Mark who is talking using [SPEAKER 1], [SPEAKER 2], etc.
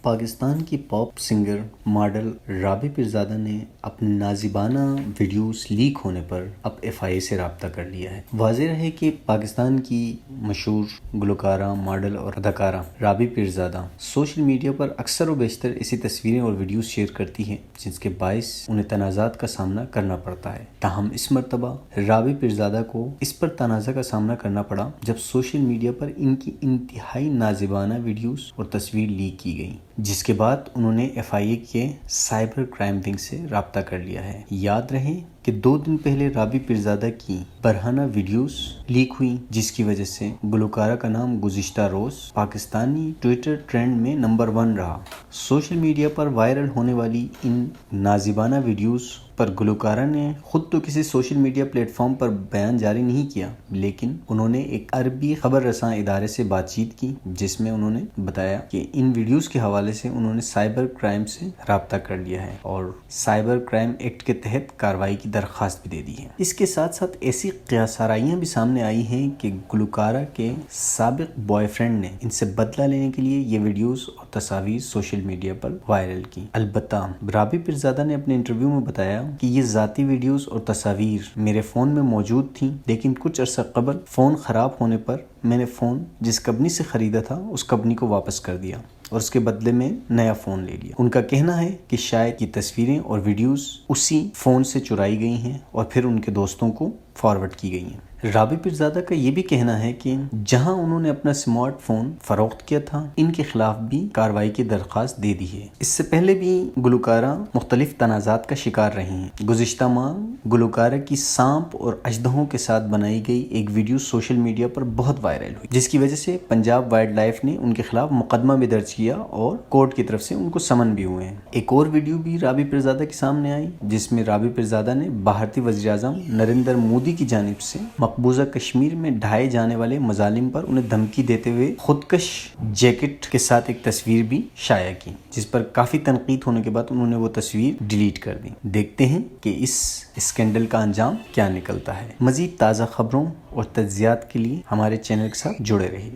[SPEAKER 1] پاکستان کی pop singer model رابی پیرزادہ نے اپنے نازیبانہ ویڈیوز لیک ہونے پر اب FIA سے رابطہ کر لیا ہے۔ واضح رہے کہ پاکستان کی مشہور گلوکارہ، ماڈل اور اداکارہ رابی پیرزادہ سوشل میڈیا پر اکثر و بیشتر ایسی تصویریں اور ویڈیوز شیئر کرتی ہیں جس کے باعث انہیں تنازعات کا سامنا کرنا پڑتا ہے۔ تاہم اس مرتبہ رابی پیرزادہ کو اس پر تنازع کا سامنا کرنا پڑا جب سوشل میڈیا پر ان کی انتہائی نازیبانہ ویڈیوز اور تصویر لیک کی گئی، جس کے بعد انہوں نے FIA کے سائبر کرائم ونگ سے رابطہ کر لیا ہے۔ یاد رہے کہ 2 دن پہلے رابی پیرزادہ کی برہنہ ویڈیوز لیک ہوئی، جس کی وجہ سے گلوکارہ کا نام گزشتہ روز پاکستانی ٹویٹر ٹرینڈ میں نمبر 1 رہا۔ سوشل میڈیا پر وائرل ہونے والی ان نازیبانہ ویڈیوز پر گلوکارہ نے خود تو کسی سوشل میڈیا پلیٹ فارم پر بیان جاری نہیں کیا، لیکن انہوں نے ایک عربی خبر رساں ادارے سے بات چیت کی، جس میں انہوں نے بتایا کہ ان ویڈیوز کے حوالے سے انہوں نے سائبر کرائم سے رابطہ کر لیا ہے اور سائبر کرائم ایکٹ کے تحت کارروائی کی درخواست بھی دے دی ہے۔ اس کے ساتھ ساتھ ایسی قیاس آرائیاں بھی سامنے آئی ہیں کہ گلوکارہ کے سابق بوائے فرینڈ نے ان سے بدلہ لینے کے لیے یہ ویڈیوز اور تصاویر سوشل میڈیا پر وائرل کی۔ البتہ رابی پیرزادہ نے اپنے انٹرویو میں بتایا کہ یہ ذاتی ویڈیوز اور تصاویر میرے فون میں موجود تھیں، لیکن کچھ عرصہ قبل فون خراب ہونے پر میں نے فون جس کمپنی سے خریدا تھا اس کمپنی کو واپس کر دیا اور اس کے بدلے میں نیا فون لے لیا۔ ان کا کہنا ہے کہ شاید یہ تصویریں اور ویڈیوز اسی فون سے چرائی گئی ہیں اور پھر ان کے دوستوں کو فارورڈ کی گئی ہیں۔ رابی پیرزادہ کا یہ بھی کہنا ہے کہ جہاں انہوں نے اپنا سمارٹ فون فروخت کیا تھا، ان کے خلاف بھی کارروائی کی درخواست دے دی ہے۔ اس سے پہلے بھی گلوکارہ مختلف تنازعات کا شکار رہی ہیں۔ گزشتہ ماہ گلوکارہ کی سانپ اور اژدہوں کے ساتھ بنائی گئی ایک ویڈیو سوشل میڈیا پر بہت وائرل ہوئی، جس کی وجہ سے پنجاب وائلڈ لائف نے ان کے خلاف مقدمہ بھی درج کیا اور کورٹ کی طرف سے ان کو سمن بھی ہوئے ہیں۔ ایک اور ویڈیو بھی رابی پیرزادہ کے سامنے آئی، جس میں رابی پیرزادہ نے بھارتی وزیر اعظم نریندر مودی کی جانب سے مقبوضہ کشمیر میں ڈھائے جانے والے مظالم پر انہیں دھمکی دیتے ہوئے خودکش جیکٹ کے ساتھ ایک تصویر بھی شائع کی، جس پر کافی تنقید ہونے کے بعد انہوں نے وہ تصویر ڈیلیٹ کر دی۔ دیکھتے ہیں کہ اس اسکینڈل کا انجام کیا نکلتا ہے۔ مزید تازہ خبروں اور تجزیات کے لیے ہمارے چینل کے ساتھ جڑے رہیے۔